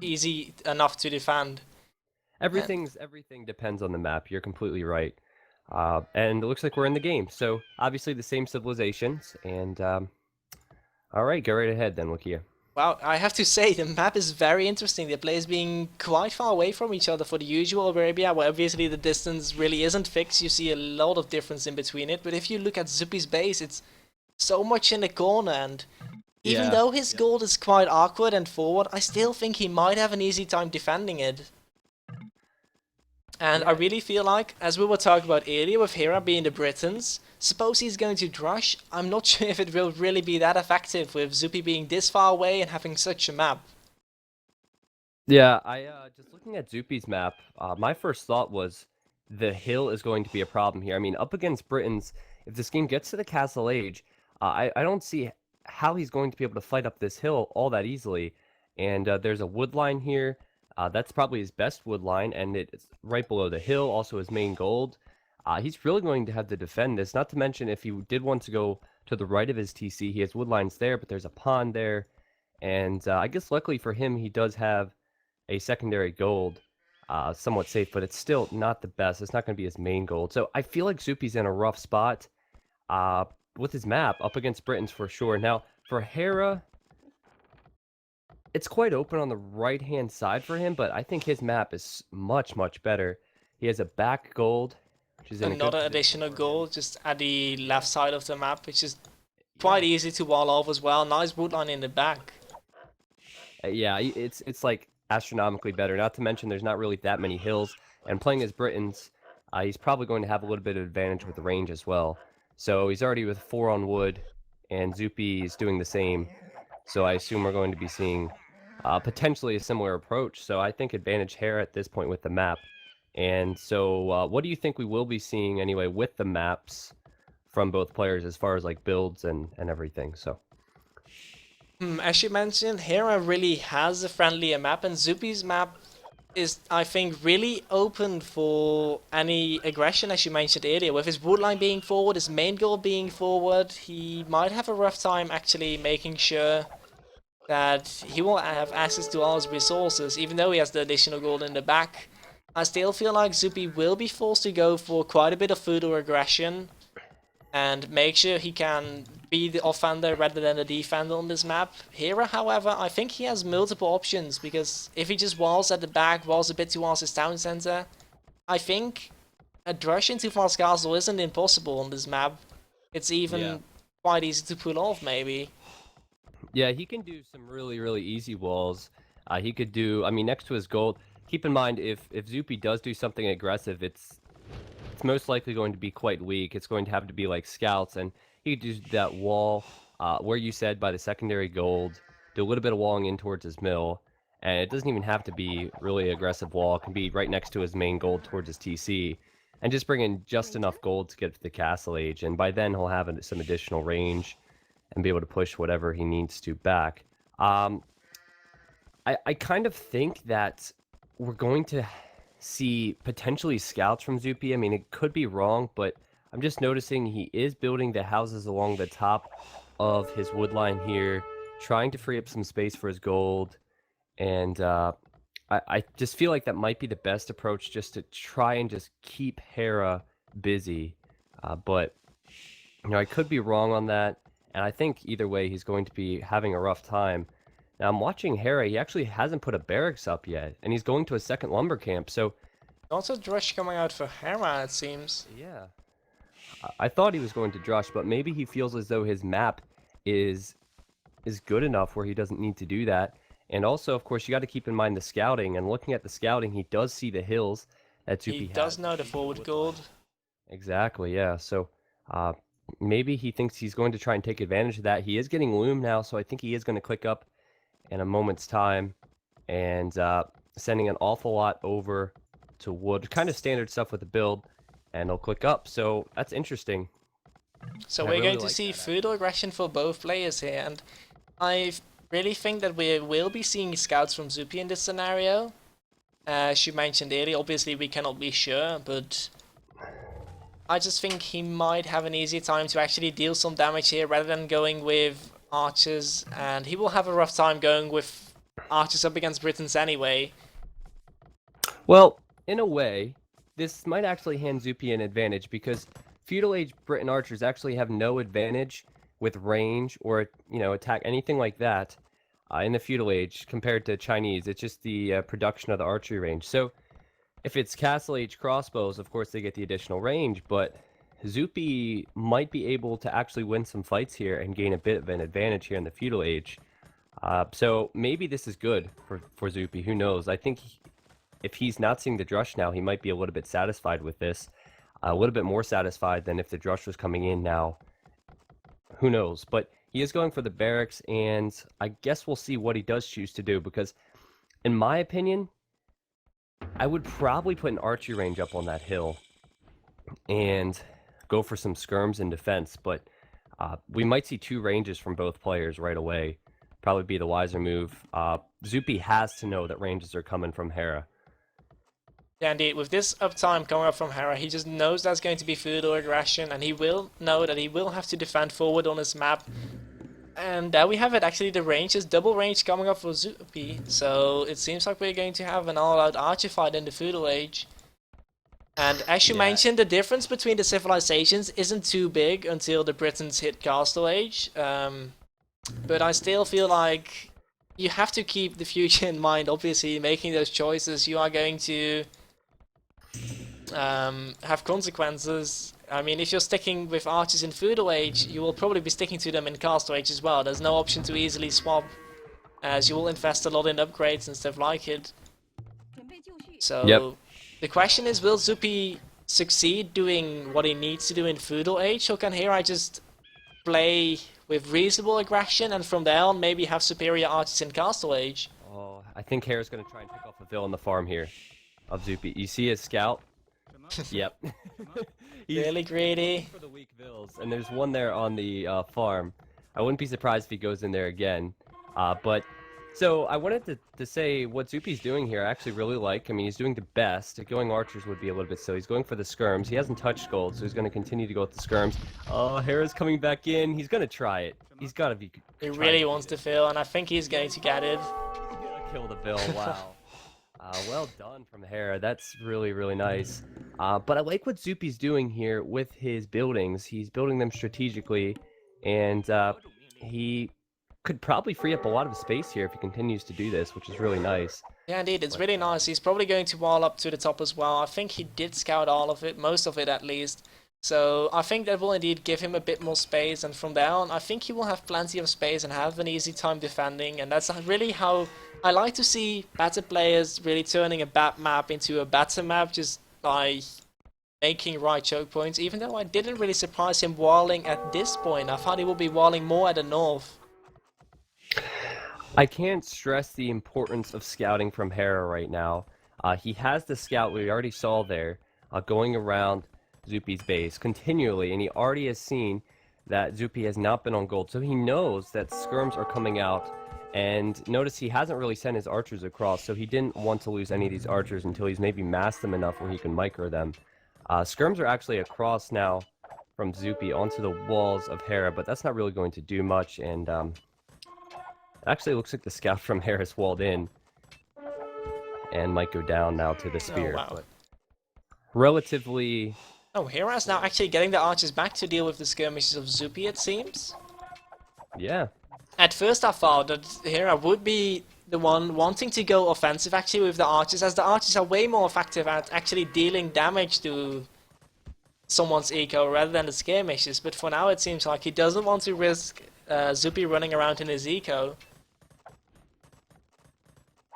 easy enough to defend. And Everything depends on the map. You're completely right. And it looks like we're in the game. So obviously the same civilizations. And all right, go right ahead then, Lakia. well, I have to say the map is very interesting. The players being quite far away from each other for the usual Arabia, where obviously the distance really isn't fixed. You see a lot of difference in between it. But if you look at Zuppi's base, it's so much in the corner, and even Yeah. though his Yep. gold is quite awkward and forward, I still think he might have an easy time defending it. And I Yeah. really feel like, as we were talking about earlier with Hera being the Britons, suppose he's going to Drush, I'm not sure if it will really be that effective with Zuppi being this far away and having such a map. Yeah, I just looking at Zuppi's map, my first thought was the hill is going to be a problem here. I mean, up against Britons, if this game gets to the Castle Age, I don't see how he's going to be able to fight up this hill all that easily. And there's a wood line here. That's probably his best wood line, and it's right below the hill, also his main gold. He's really going to have to defend this, not to mention if he did want to go to the right of his TC, he has wood lines there, but there's a pond there. And I guess luckily for him, he does have a secondary gold, somewhat safe, but it's still not the best. It's not going to be his main gold. So I feel like Zuppi's in a rough spot uh, with his map up against Britons for sure. Now, for Hera, it's quite open on the right-hand side for him, but I think his map is much, much better. He has a back gold, which is in a good Another position additional for him. goal just at the Yeah, left side of the map, which is quite yeah. easy to wall off as well. Nice wood line in the back. Yeah, it's like astronomically better. Not to mention there's not really that many hills, and playing as Britons, he's probably going to have a little bit of advantage with the range as well. So he's already with 4 on wood, and Zuppi is doing the same. So I assume we're going to be seeing potentially a similar approach. So I think advantage Hera at this point with the map. And so, what do you think we will be seeing anyway with the maps from both players as far as like builds and everything? So. As you mentioned, Hera really has a friendlier map, and Zuppi's map is, I think, really open for any aggression, as you mentioned earlier. With his wood line being forward, his main goal being forward, he might have a rough time actually making sure that he will have access to all his resources, even though he has the additional gold in the back. I still feel like Zuppi will be forced to go for quite a bit of feudal aggression and make sure he can be the offender rather than the defender on this map. Hera, however, I think he has multiple options, because if he just walls at the back, walls a bit towards his town center, I think a drush into Fast Castle isn't impossible on this map. It's Yeah. even quite easy to pull off, maybe. Yeah, he can do some really, really easy walls. He could do, I mean, next to his gold. Keep in mind, if Zuppi does do something aggressive, it's most likely going to be quite weak. It's going to have to be like scouts, and he could do that wall where you said by the secondary gold, do a little bit of walling in towards his mill, and it doesn't even have to be really aggressive wall. It can be right next to his main gold towards his TC, and just bring in just enough gold to get to the castle age, and by then he'll have some additional range and be able to push whatever he needs to back. Um, I kind of think that we're going to see potentially scouts from Zuppi. I mean, it could be wrong, but I'm just noticing he is building the houses along the top of his wood line here, trying to free up some space for his gold. And I just feel like that might be the best approach, just to try and just keep Hera busy. But I could be wrong on that, and I think either way he's going to be having a rough time. Now I'm watching Hera, he actually hasn't put a barracks up yet, and he's going to a second lumber camp, so Also, drush coming out for Hera, it seems. yeah. I thought he was going to Drush, but maybe he feels as though his map is is good enough where he doesn't need to do that. And also, of course, you got to keep in mind the scouting, and looking at the scouting, he does see the hills that He Zupi does has, know the and the forward wood line. gold. Exactly, yeah. So uh, maybe he thinks he's going to try and take advantage of that. He is getting loom now, so I think he is going to click up in a moment's time, and sending an awful lot over to wood. Kind of standard stuff with the build, and he'll click up. So that's interesting. So I we're really going to like see that, feudal actually. aggression for both players here, and I really think that we will be seeing scouts from Zuppi in this scenario. As you mentioned earlier, obviously we cannot be sure, but I just think he might have an easier time to actually deal some damage here rather than going with archers, and he will have a rough time going with archers up against Britons anyway. Well, in a way, this might actually hand Zuppi an advantage because feudal age Briton archers actually have no advantage with range or attack anything like that in the feudal age compared to Chinese. It's just the production of the archery range. So if it's castle age crossbows, of course they get the additional range, but Zuppi might be able to actually win some fights here and gain a bit of an advantage here in the feudal age. So maybe this is good for Zuppi. Who knows? I think if he's not seeing the Drush now, he might be a little bit satisfied with this. A little bit more satisfied than if the Drush was coming in now. Who knows? But he is going for the barracks, and I guess we'll see what he does choose to do, because in my opinion, I would probably put an archery range up on that hill and go for some skirms in defense, but we might see two ranges from both players right away. Probably be the wiser move. Zuppi has to know that ranges are coming from Hera. Yeah, indeed. With this uptime coming up from Hera, he just knows that's going to be feudal aggression, and he will know that he will have to defend forward on his map. And there we have it. Actually, the range is double range coming up for Zuppi, so it seems like we're going to have an all-out archer fight in the feudal age. And as you mentioned, the difference between the civilizations isn't too big until the Britons hit Castle Age. But I still feel like you have to keep the future in mind. Obviously, making those choices, you are going to have consequences. I mean, if you're sticking with archers in feudal age, you will probably be sticking to them in Castle Age as well. There's no option to easily swap, as you will invest a lot in upgrades and stuff like it. So the question is, will Zuppi succeed doing what he needs to do in feudal age, or can Hera just play with reasonable aggression and from there on maybe have superior archers in Castle Age? Oh, I think Hera's going to try and pick off a vill on the farm here of Zuppi. You see his scout? Yep. He's really greedy for the weak vills, and there's one there on the farm. I wouldn't be surprised if he goes in there again. But so I wanted to say what Zuppi's doing here I actually really like. I mean, he's doing the best. Going archers would be a little bit silly. He's going for the skirms. He hasn't touched gold, so he's going to continue to go with the skirms. Oh, Hera's coming back in. He's going to try it. He's got to be. He really wants to fill, and I think he's going to get it. He's going to kill the vill. Wow. Well done from Hera. That's really, really nice. But I like what Zuppi's doing here with his buildings. He's building them strategically, and he could probably free up a lot of space here if he continues to do this, which is really nice. Yeah, indeed, it's really nice. He's probably going to wall up to the top as well. I think he did scout all of it, most of it at least. So I think that will indeed give him a bit more space, and from there on, I think he will have plenty of space and have an easy time defending, and that's really how I like to see better players really turning a bad map into a better map, just by making right choke points, even though I didn't really surprise him walling at this point. I thought he would be walling more at the north. I can't stress the importance of scouting from Hera right now. He has the scout we already saw there going around Zuppi's base continually, and he already has seen that Zuppi has not been on gold, so he knows that skirms are coming out. And notice he hasn't really sent his archers across, so he didn't want to lose any of these archers until he's maybe massed them enough where he can micro them. Skirms are actually across now from Zuppi onto the walls of Hera, but that's not really going to do much, and it actually looks like the scout from Hera's walled in and might go down now to the spear. Oh, wow. But relatively... Oh, Hera's now actually getting the archers back to deal with the skirmishes of Zuppi, it seems. Yeah. At first I thought that Hera would be the one wanting to go offensive actually with the archers, as the archers are way more effective at actually dealing damage to someone's eco rather than the skirmishes, but for now it seems like he doesn't want to risk Zuppi running around in his eco.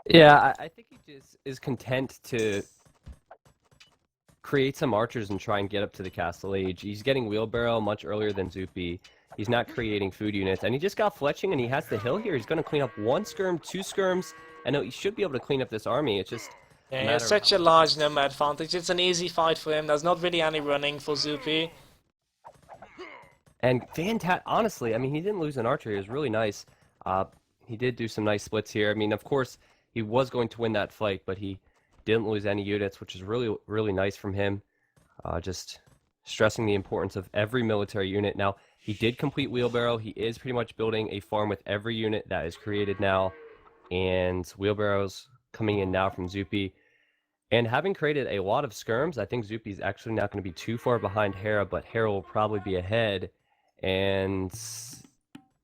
Yeah, I think he just is content to create some archers and try and get up to the Castle Age. He's getting wheelbarrow much earlier than Zuppi. He's not creating food units, and he just got fletching, and he has the hill here. He's going to clean up one skirm, two skirms, and he should be able to clean up this army. It's just yeah, he has such a large number advantage. It's an easy fight for him. There's not really any running for Zuppi. And honestly, I mean, he didn't lose an archer. He was really nice. He did do some nice splits here. I mean, of course, he was going to win that fight, but he didn't lose any units, which is really, really nice from him. Just stressing the importance of every military unit. Now, he did complete wheelbarrow. He is pretty much building a farm with every unit that is created now. and wheelbarrows coming in now from Zuppi. And having created a lot of skirms, I think Zuppi's actually not going to be too far behind Hera, but Hera will probably be ahead. And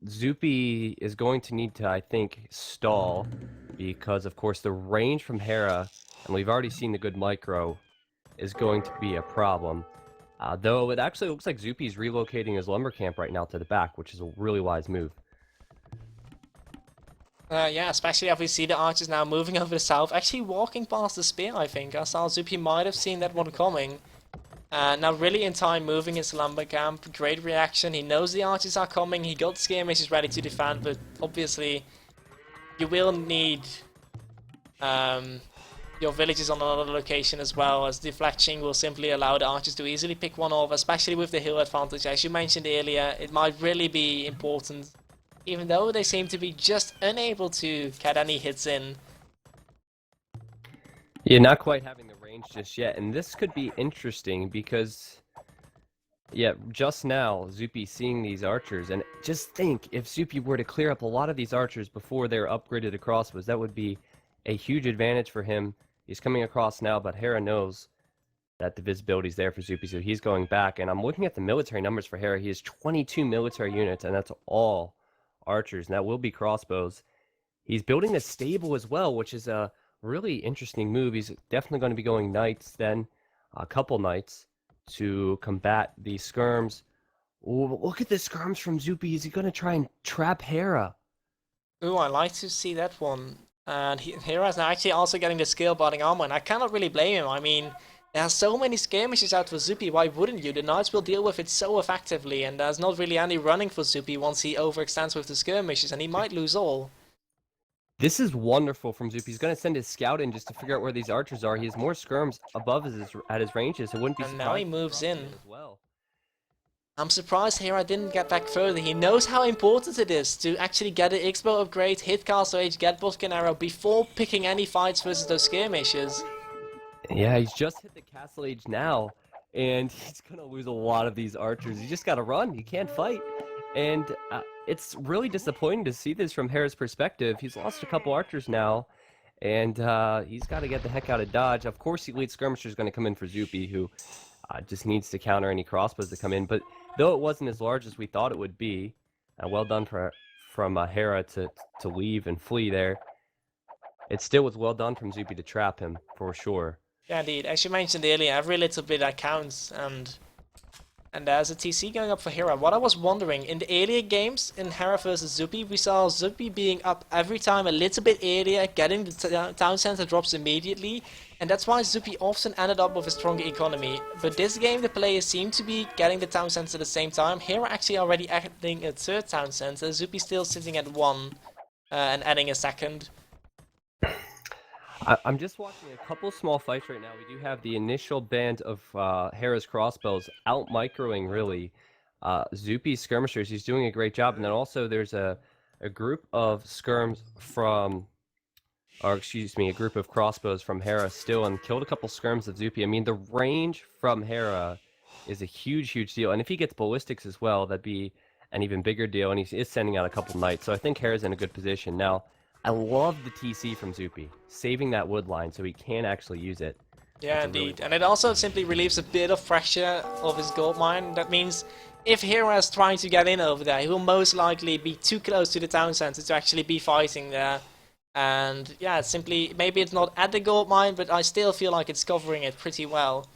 Zuppi is going to need to, I think, stall because, of course, the range from Hera, and we've already seen the good micro, is going to be a problem. Though it actually looks like Zuppi's relocating his lumber camp right now to the back, which is a really wise move. Yeah, especially if we see the archers now moving over the south, actually walking past the spear, I think. I saw Zuppi might have seen that one coming. Now really in time moving his lumber camp, great reaction, he knows the archers are coming, he got skirmishes ready to defend, but obviously you will need your villages on another location as well, as deflecting will simply allow the archers to easily pick one off, especially with the hill advantage. As you mentioned earlier, it might really be important, even though they seem to be just unable to get any hits in. Yeah, not quite having the range just yet, and this could be interesting because, yeah, just now, Zuppi seeing these archers, and just think, if Zuppi were to clear up a lot of these archers before they're upgraded to crossbows, that would be a huge advantage for him. He's coming across now, but Hera knows that the visibility is there for Zuppi, so he's going back, and I'm looking at the military numbers for Hera. He has 22 military units, and that's all archers, and that will be crossbows. He's building a stable as well, which is a really interesting move. He's definitely going to be going knights then, a couple knights, to combat these skirms. Ooh, look at the skirms from Zuppi. Is he going to try and trap Hera? Ooh, I like to see that one. And Hera's now actually also getting the skill botting armor, and I cannot really blame him. I mean, there are so many skirmishes out for Zuppi, why wouldn't you? The knights will deal with it so effectively, and there's not really any running for Zuppi once he overextends with the skirmishes, and he might lose all. This is wonderful from Zuppi. He's going to send his scout in just to figure out where these archers are. He has more skirms above at his ranges, so wouldn't be And now he surprised if he moves drops them in. as well. I'm surprised Hera didn't get back further. He knows how important it is to actually get an X-Bow upgrade, hit Castle Age, get Bolt and Arrow before picking any fights versus those skirmishes. Yeah, he's just hit the castle age now, and he's gonna lose a lot of these archers. You just gotta run. You can't fight, and it's really disappointing to see this from Hera's perspective. He's lost a couple archers now, and he's got to get the heck out of Dodge. Of course, the elite skirmisher is going to come in for Zuppi, who just needs to counter any crossbows that come in. But though it wasn't as large as we thought it would be, well done from Hera to leave and flee there. It still was well done from Zuppi to trap him for sure. Yeah, indeed. As you mentioned earlier, every little bit that counts, and there's a TC going up for Hera. What I was wondering, in the earlier games in Hera versus Zuppi, we saw Zuppi being up every time a little bit earlier, getting the town center drops immediately, and that's why Zuppi often ended up with a stronger economy. But this game, the players seem to be getting the town center at the same time. Hera actually already adding a third town center, Zuppi still sitting at one, and adding a second. I'm just watching a couple small fights right now. We do have the initial band of Hera's crossbows out microing really Zuppi's skirmishers. He's doing a great job, and then also there's a group of skirms from, or excuse me, a group of crossbows from Hera still, and killed a couple skirms of Zuppi. I mean, the range from Hera is a huge deal, and if he gets ballistics as well, that'd be an even bigger deal. And he is sending out a couple knights, so I think Hera's in a good position now. I love the TC from Zuppi, saving that wood line so he can actually use it. Yeah, indeed. And it also simply relieves a bit of pressure of his gold mine. That means if Hera is trying to get in over there, he will most likely be too close to the town center to actually be fighting there. And yeah, it's simply, maybe it's not at the gold mine, but I still feel like it's covering it pretty well.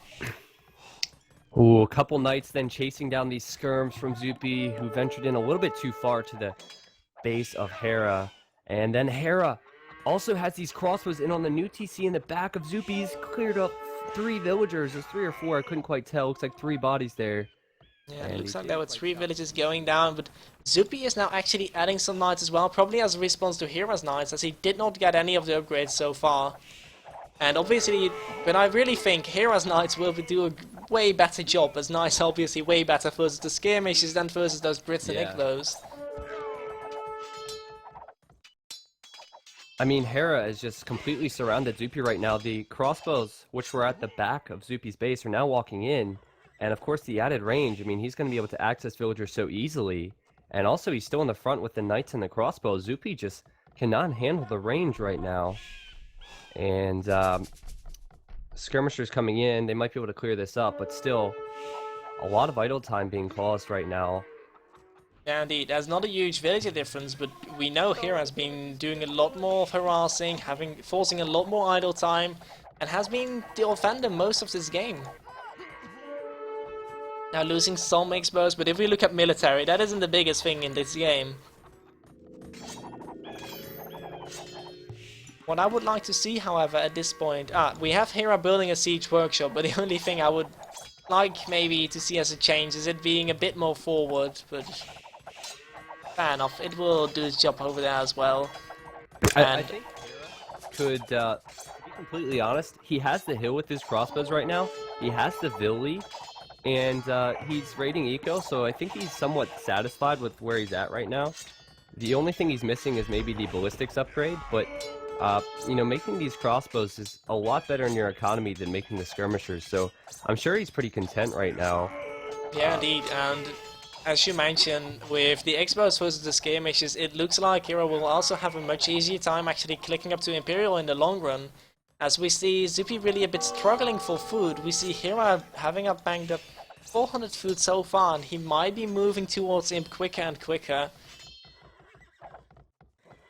Ooh, a couple knights then chasing down these skirms from Zuppi, who ventured in a little bit too far to the base of Hera. And then Hera also has these crossbows in on the new TC in the back of Zuppi's. Cleared up 3 villagers, or 3 or 4, I couldn't quite tell. Looks like 3 bodies there. Yeah, it looks like there were 3 villages going down, but Zuppi is now actually adding some knights as well, probably as a response to Hera's knights, as he did not get any of the upgrades so far. And obviously, but I really think Hera's knights will do a way better job, as knights obviously way better versus the skirmishes than versus those Brits and Iglos. I mean, Hera is just completely surrounded Zuppi right now. The crossbows, which were at the back of Zuppi's base, are now walking in. And of course, the added range. I mean, he's going to be able to access villagers so easily. And also, he's still in the front with the knights and the crossbows. Zuppi just cannot handle the range right now. And skirmishers coming in, they might be able to clear this up, but still, a lot of idle time being caused right now. Yeah, indeed. There's not a huge villager difference, but we know Hera has been doing a lot more of harassing, forcing a lot more idle time, and has been the offender most of this game. Now losing some expos, but if we look at military, that isn't the biggest thing in this game. What I would like to see, however, at this point, we have Hera building a siege workshop, but the only thing I would like maybe to see as a change is it being a bit more forward, but fair enough, it will do its job over there as well. I think Hera could, to be completely honest, he has the hill with his crossbows right now, he has the Villi, and he's raiding eco, so I think he's somewhat satisfied with where he's at right now. The only thing he's missing is maybe the ballistics upgrade, but you know, making these crossbows is a lot better in your economy than making the skirmishers, so I'm sure he's pretty content right now. Yeah, indeed, and as you mentioned, with the expos versus the skirmishes, it looks like Hera will also have a much easier time actually clicking up to Imperial in the long run. As we see Zuppi really a bit struggling for food, we see Hera having up banged up 400 food so far, and he might be moving towards Imp quicker and quicker.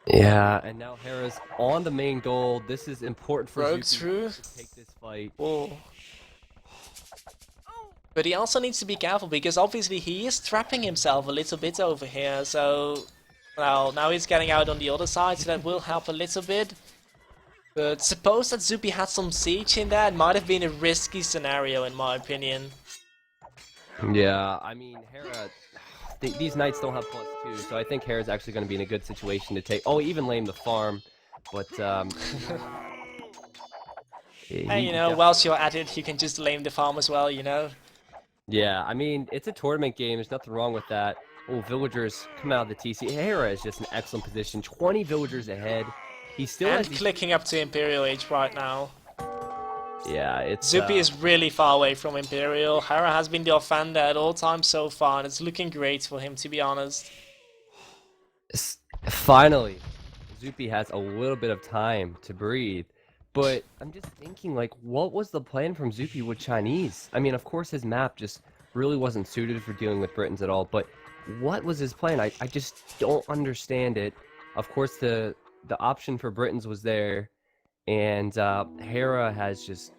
Yeah, and now Hera's on the main goal. This is important for Broke Zuppi through. to take this fight. Whoa. But he also needs to be careful because obviously he is trapping himself a little bit over here, so well, now he's getting out on the other side, so that will help a little bit. But suppose that Zuppi had some siege in there, it might have been a risky scenario in my opinion. Yeah, I mean, Hera, these knights don't have +2, so I think Hera's actually going to be in a good situation to take. Oh, even lame the farm, but Hey, you know, whilst you're at it, you can just lame the farm as well, you know. yeah, I mean, it's a tournament game. There's nothing wrong with that. Oh, villagers come out of the TC. Hera is just in excellent position. 20 villagers ahead. He still And has clicking up to Imperial Age right now. Yeah, it's Zuppi is really far away from Imperial. Hera has been the offender at all times so far, and it's looking great for him, to be honest. Finally, Zuppi has a little bit of time to breathe. But I'm just thinking, like, what was the plan from Zuppi with Chinese? I mean, of course, his map just really wasn't suited for dealing with Britons at all. But what was his plan? I just don't understand it. Of course, the option for Britons was there, and Hera has just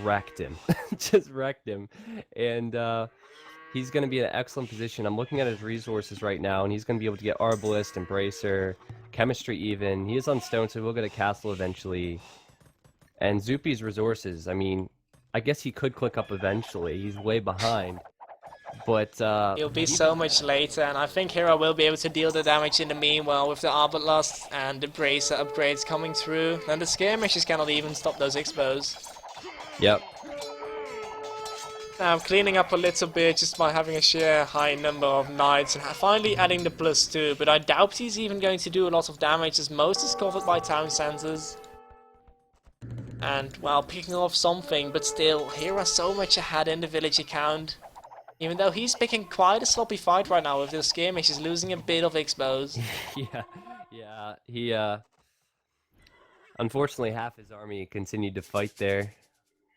wrecked him, just wrecked him, and he's going to be in an excellent position. I'm looking at his resources right now, and he's going to be able to get Arbalist, Embracer, Chemistry even. He is on stone, so we'll get a castle eventually. And Zuppi's resources, I mean, I guess he could click up eventually. He's way behind. But he'll be so much later, and I think Hera will be able to deal the damage in the meanwhile with the Arbalest and the Bracer upgrades coming through. And the skirmishes cannot even stop those expos. Yep. Now cleaning up a little bit just by having a sheer high number of knights and finally adding the +2, but I doubt he's even going to do a lot of damage as most is covered by town centers. And well, picking off something, but still, Hera's so much ahead in the village account. Even though he's picking quite a sloppy fight right now with this skirmish, he's losing a bit of expos. yeah, he unfortunately half his army continued to fight there.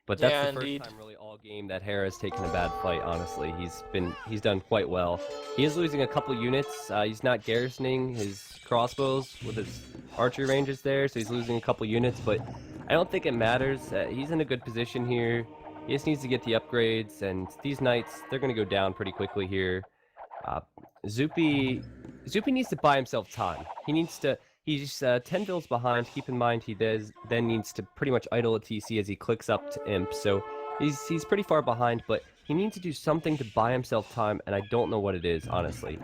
But that's Yeah, the indeed. first time really all game that Hera's taken a bad fight, honestly. He's done quite well. He is losing a couple units. He's not garrisoning his crossbows with his archery ranges there, so he's losing a couple units, but I don't think it matters. He's in a good position here. He just needs to get the upgrades, and these knights, they're going to go down pretty quickly here. Zuppi needs to buy himself time. He's 10 bills behind. Keep in mind he then needs to pretty much idle a TC as he clicks up to Imp. So he's pretty far behind, but he needs to do something to buy himself time, and I don't know what it is, honestly.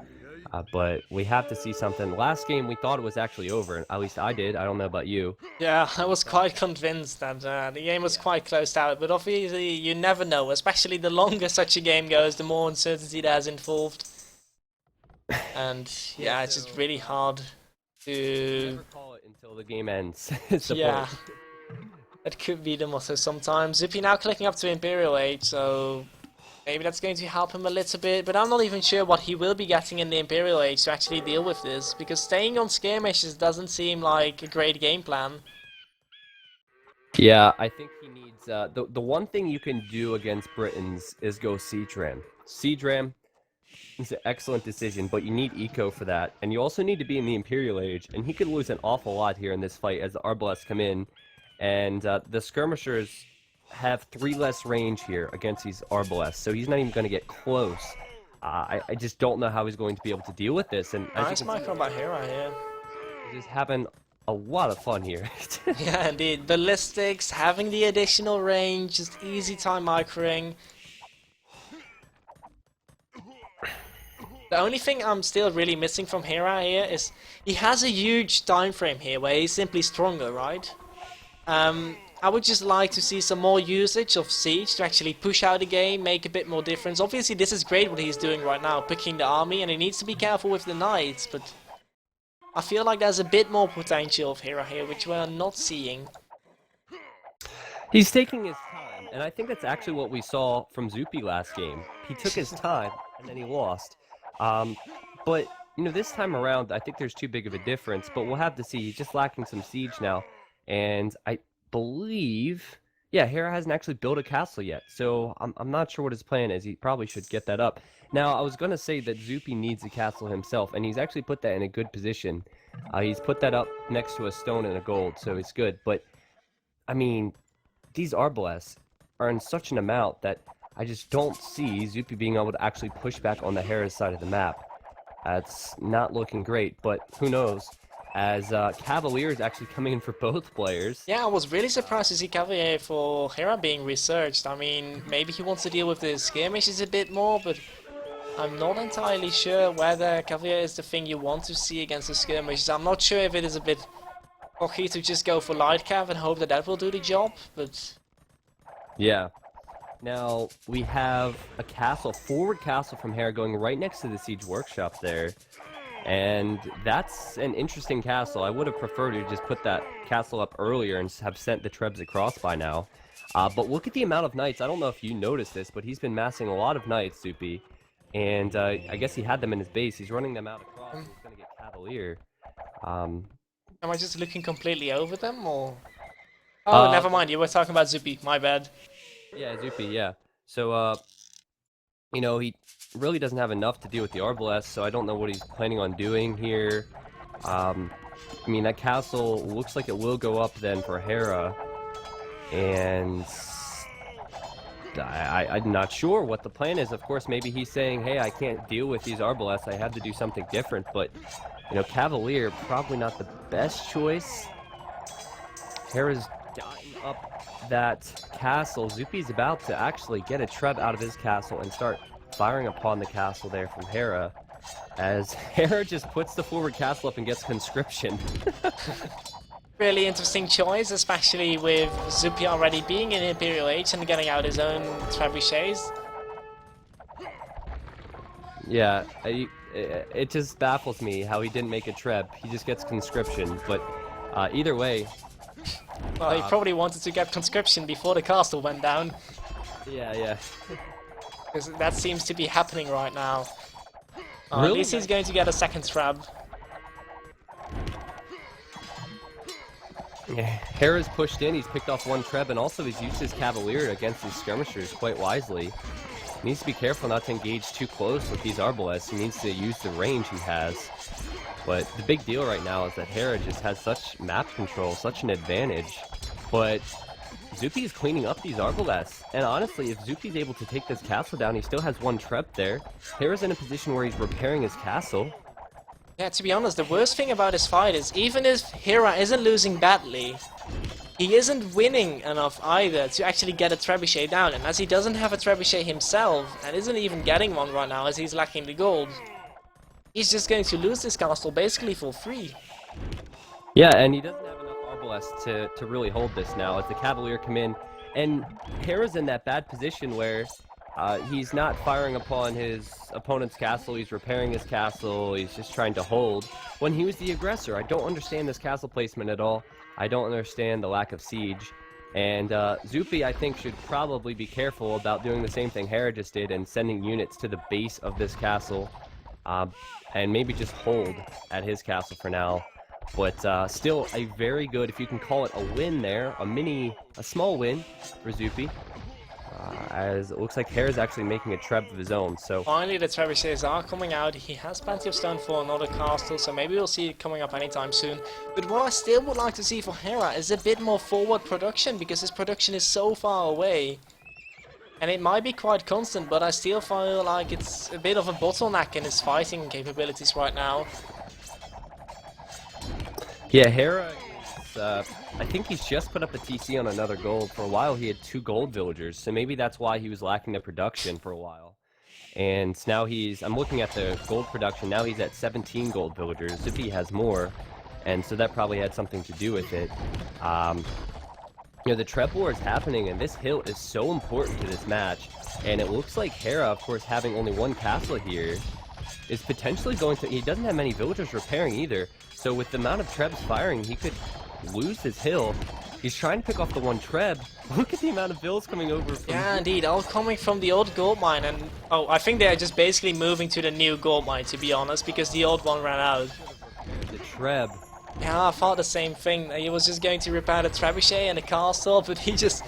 But we have to see something. Last game we thought it was actually over, at least I did. I don't know about you. Yeah, I was quite convinced that the game was quite close out, but obviously you never know, especially the longer such a game goes, the more uncertainty there's involved. And yeah, it's just really hard to... Never call it until the game ends. Yeah, that could be the motto sometimes. Zuppi now clicking up to Imperial Age, so Maybe that's going to help him a little bit, but I'm not even sure what he will be getting in the Imperial Age to actually deal with this, because staying on skirmishes doesn't seem like a great game plan. Yeah, I think he needs the one thing you can do against Britons is go Siege Ram. Siege Ram is an excellent decision, but you need eco for that, and you also need to be in the Imperial Age, and he could lose an awful lot here in this fight as the Arbalests come in, and the skirmishers have 3 less range here against these Arbalests, so he's not even going to get close. I just don't know how he's going to be able to deal with this, and as you Nice can micro by Hera here. see, he's just having a lot of fun here. Yeah, indeed. Ballistics, having the additional range, just easy time microing. The only thing I'm still really missing from Hera here is he has a huge time frame here where he's simply stronger, right? I would just like to see some more usage of Siege to actually push out the game, make a bit more difference. Obviously this is great what he's doing right now, picking the army, and he needs to be careful with the knights, but I feel like there's a bit more potential of Hera here, which we're not seeing. He's taking his time, and I think that's actually what we saw from Zuppi last game. He took his time, and then he lost. But, you know, this time around, I think there's too big of a difference, but we'll have to see. He's just lacking some siege now, and I believe... Yeah, Hera hasn't actually built a castle yet, so I'm not sure what his plan is. He probably should get that up. Now, I was going to say that Zuppi needs a castle himself, and he's actually put that in a good position. He's put that up next to a stone and a gold, so it's good. But, I mean, these Arbalests are in such an amount that I just don't see Zuppi being able to actually push back on the Hera's side of the map. It's not looking great, but who knows? As Cavalier is actually coming in for both players. Yeah, I was really surprised to see Cavalier for Hera being researched. I mean, maybe he wants to deal with the skirmishes a bit more, but I'm not entirely sure whether Cavalier is the thing you want to see against the skirmishes. I'm not sure if it is a bit cocky to just go for light cav and hope that that will do the job, but... Yeah. Now, we have a castle, forward castle from Hera going right next to the siege workshop there. And that's an interesting castle. I would have preferred to just put that castle up earlier and have sent the Trebs across by now. But look at the amount of knights. I don't know if you noticed this, but he's been massing a lot of knights, Zuppi. And I guess he had them in his base. He's running them out across, and he's going to get Cavalier. Am I just looking completely over them, or...? Oh, never mind, you were talking about Zuppi, my bad. Yeah, Zuppi, yeah. So, you know, he really doesn't have enough to deal with the Arbalests, so I don't know what he's planning on doing here. I mean, that castle looks like it will go up then for Hera. And... I'm not sure what the plan is. Of course, maybe he's saying, hey, I can't deal with these Arbalests, I have to do something different, but, you know, Cavalier, probably not the best choice. Hera's gotten up that castle. Zuppi's about to actually get a Treb out of his castle and start firing upon the castle there from Hera, as Hera just puts the forward castle up and gets conscription. Really interesting choice, especially with Zuppi already being in Imperial Age and getting out his own trebuchets. Yeah, it just baffles me how he didn't make a Treb. He just gets conscription, but either way... Well, he probably wanted to get conscription before the castle went down. Yeah. Because that seems to be happening right now. Really? At least he's going to get a second Treb. Yeah, Hera's pushed in, he's picked off one Treb, and also he's used his Cavalier against these skirmishers quite wisely. He needs to be careful not to engage too close with these Arbalests. He needs to use the range he has. But the big deal right now is that Hera just has such map control, such an advantage. But Zuppi is cleaning up these Arbalests. And honestly, if Zuppi's able to take this castle down, he still has one Treb there. Hera's in a position where he's repairing his castle. Yeah, to be honest, the worst thing about this fight is even if Hera isn't losing badly, he isn't winning enough either to actually get a trebuchet down. And as he doesn't have a trebuchet himself, and isn't even getting one right now as he's lacking the gold, he's just going to lose this castle basically for free. Yeah, and he doesn't have enough Arbalests to really hold this now as the Cavalier come in. And Hera's in that bad position where he's not firing upon his opponent's castle, he's repairing his castle, he's just trying to hold. When he was the aggressor, I don't understand this castle placement at all. I don't understand the lack of siege. And Zuppi, I think, should probably be careful about doing the same thing Hera just did and sending units to the base of this castle, um, and maybe just hold at his castle for now. But still a very good, if you can call it a win there, a small win for Zuppi. As it looks like Hera's actually making a treb of his own, so... Finally, the trebuchets are coming out. He has plenty of stone for another castle, so maybe we'll see it coming up anytime soon. But what I still would like to see for Hera is a bit more forward production, because his production is so far away. And it might be quite constant, but I still feel like it's a bit of a bottleneck in his fighting capabilities right now. Yeah, Hera is, I think he's just put up a TC on another gold. For a while he had 2 gold villagers, so maybe that's why he was lacking the production for a while. And now I'm looking at the gold production, now he's at 17 gold villagers. Zuppi has more, and so that probably had something to do with it. The Treb War is happening, and this hill is so important to this match. And it looks like Hera, of course, having only 1 castle here, is potentially going to... He doesn't have many villagers repairing either, so with the amount of Trebs firing, he could lose his hill. He's trying to pick off the 1 Treb. Look at the amount of bills coming over from... Yeah, indeed, all coming from the old gold mine, and... Oh, I think they're just basically moving to the new gold mine, to be honest, because the old one ran out. The Treb. Yeah, I thought the same thing. He was just going to repair the trebuchet and the castle, but he just...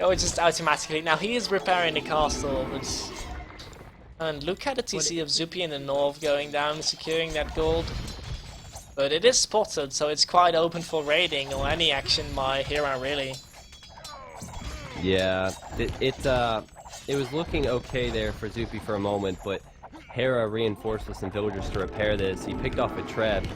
Oh, it just automatically... Now, he is repairing the castle, but... And look at the TC of Zuppi in the north going down, securing that gold. But it is spotted, so it's quite open for raiding or any action by Hera, really. Yeah, it was looking okay there for Zuppi for a moment, but Hera reinforced with some villagers to repair this. He picked off a Treb.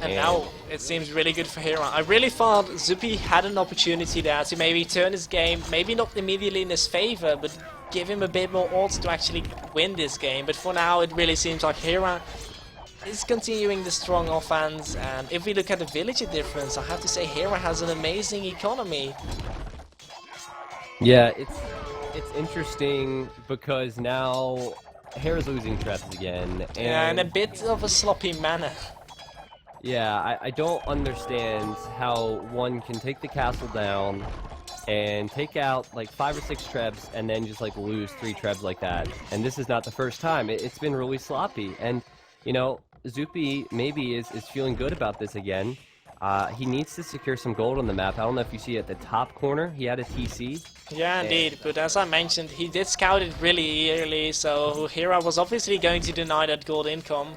And now it seems really good for Hera. I really thought Zuppi had an opportunity there to maybe turn his game, maybe not immediately in his favor, but give him a bit more odds to actually win this game. But for now, it really seems like Hera is continuing the strong offense. And if we look at the villager difference, I have to say Hera has an amazing economy. Yeah, it's interesting because now Hera's losing Trebs again. And a bit of a sloppy manner. Yeah, I don't understand how one can take the castle down and take out like 5 or 6 Trebs and then just like lose 3 Trebs like that. And this is not the first time. It's been really sloppy. And, Zuppi maybe is feeling good about this again. He needs to secure some gold on the map. I don't know if you see at the top corner, he had a TC. Yeah, indeed. But as I mentioned, he did scout it really early, so Hera was obviously going to deny that gold income.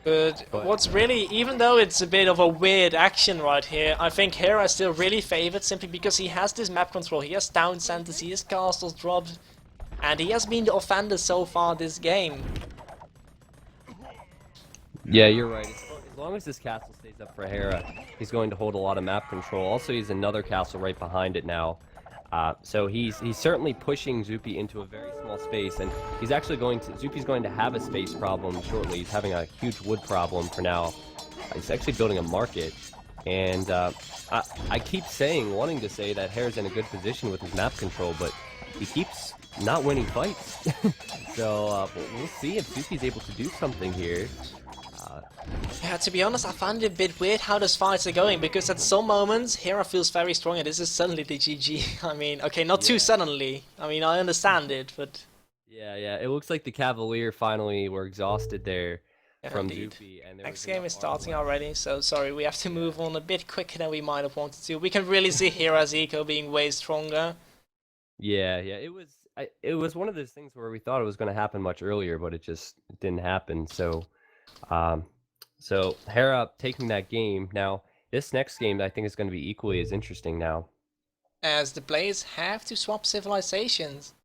But what's really, even though it's a bit of a weird action right here, I think Hera is still really favored simply because he has this map control, he has town centers, he has castles dropped, and he has been the offender so far this game. Yeah, you're right. As long as this castle stays up for Hera, he's going to hold a lot of map control. Also, he's another castle right behind it now. So he's certainly pushing Zuppi into a very small space, and he's actually Zuppi's going to have a space problem shortly. He's having a huge wood problem for now. He's actually building a market, and I keep wanting to say that Hera's in a good position with his map control, but he keeps not winning fights. So we'll see if Zuppi's able to do something here. Yeah, to be honest, I find it a bit weird how those fights are going, because at some moments Hera feels very strong and this is suddenly the GG. I mean, okay, not too suddenly. I mean, I understand it, but... Yeah, it looks like the Cavalier finally were exhausted there from indeed. Zuppi. And Next game is starting already, so sorry, we have to move on a bit quicker than we might have wanted to. We can really see Hera's eco being way stronger. Yeah, it was one of those things where we thought it was going to happen much earlier, but it just didn't happen, so... So Hera taking that game. Now, this next game I think is going to be equally as interesting now. As the players have to swap civilizations.